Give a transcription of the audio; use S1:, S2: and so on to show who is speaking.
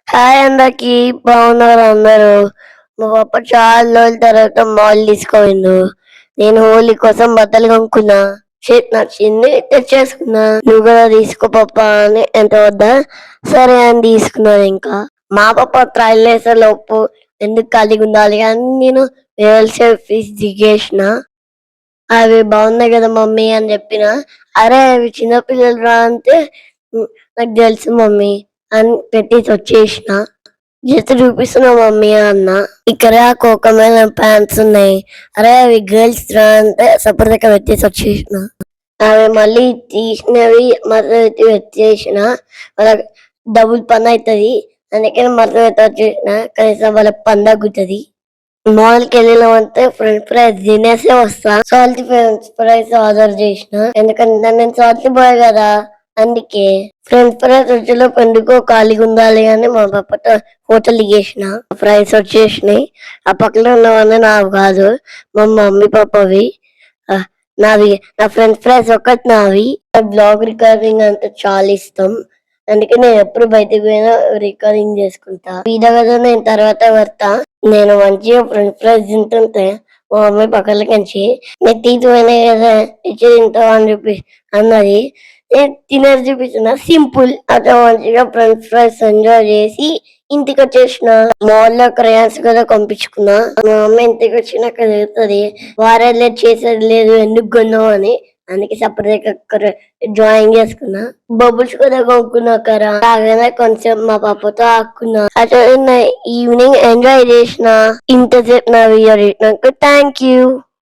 S1: Hi అందరికి బాగున్నారు అందరూ. మా పప్ప చాలా రోజుల తర్వాత మాల్ తీసుకోపోయిండు. నేను హోలీ కోసం బట్టలు కొనుక్కున్నా. నచ్చింది తెచ్చేసుకున్నా. నువ్వు కూడా తీసుకో పప్ప అని ఎంత వద్దా సరే అని తీసుకున్నాను. ఇంకా మా పప్ప ట్రైల్ వేసే లోపు ఎందుకు ఖాళీగా ఉండాలి అని నేను ఫీజు దిగేసిన. అవి బాగున్నాయి కదా మమ్మీ అని చెప్పిన. అరే అవి చిన్నపిల్లలు రా అంటే నాకు తెలుసు మమ్మీ అని పెట్టేసి వచ్చేసిన. జస్ట్ చూపిస్తున్నా మమ్మీ అన్న. ఇక్కడ కోకమైన ప్యాంట్స్ ఉన్నాయి. అరే అవి గర్ల్స్ రా అంటే సపోర్ట్ దగ్గర పెట్టేసి వచ్చేసిన. అవి మళ్ళీ తీసినవి మధ్య వచ్చేసిన. వాళ్ళకి డబుల్ పని అవుతుంది. అందుకని మధ్య వచ్చేసిన కనీసం వాళ్ళకి పని తగ్గుతుంది. మాల్కి వెళ్ళినామంటే ఫ్రెంచ్ ఫ్రైస్ తినేసే వస్తా. సాల్ట్ ఫ్రెంచ్ ఫ్రైస్ ఆర్డర్ చేసిన. ఎందుకంటే నేను సాల్ట్ బాయ్ కదా, అందుకే ఫ్రెంచ్ ఫ్రైస్ వచ్చేలో ఎందుకో ఖాళీగా ఉండాలి అని మా పాపతో హోటల్ దిగేసిన. ఫ్రైస్ వచ్చేసినాయి. ఆ పక్కన ఉన్నవన్నీ నాకు కాదు, మా మమ్మీ పాపవి. నావి నా ఫ్రెంచ్ ఫ్రైస్ ఒకటి నావి. బ్లాగ్ రికార్డింగ్ అంటే చాలా ఇష్టం. అందుకే నేను ఎప్పుడు బయటకు పోయినా రికార్డింగ్ చేసుకుంటా. ఈ దగ్గర నేను తర్వాత పడతా. నేను మంచిగా ఫ్రెంచ్ ఫ్రైస్ తింటుంటే మా మమ్మీ పక్కన కంచి నేను తీసిపోయినా కదా ఇచ్చి తింటావు అని చెప్పి అన్నది. నేను తినేది చూపించిన సింపుల్ అట్లా మంచిగా ఫ్రెంచ్ ఫ్రైస్ ఎంజాయ్ చేసి ఇంటికి వచ్చేసిన. మాల్ లో క్రయాన్స్ కూడా పంపించుకున్నా. మా మమ్మీ ఇంటికి వచ్చినాక తిరుగుతుంది, వారాలే చేసేది లేదు ఎందుకు కొన్నావు అని. అందుకే సపరేట్ డ్రాయింగ్ చేసుకున్నా. బబుల్స్ కూడా కొనుక్కున్నా కదా, తాగానే కొంచెం మా పాపతో ఆకున్నా. అట్లా ఈవినింగ్ ఎంజాయ్ చేసిన. ఇంతసేపు నా వీడియో థ్యాంక్ యూ.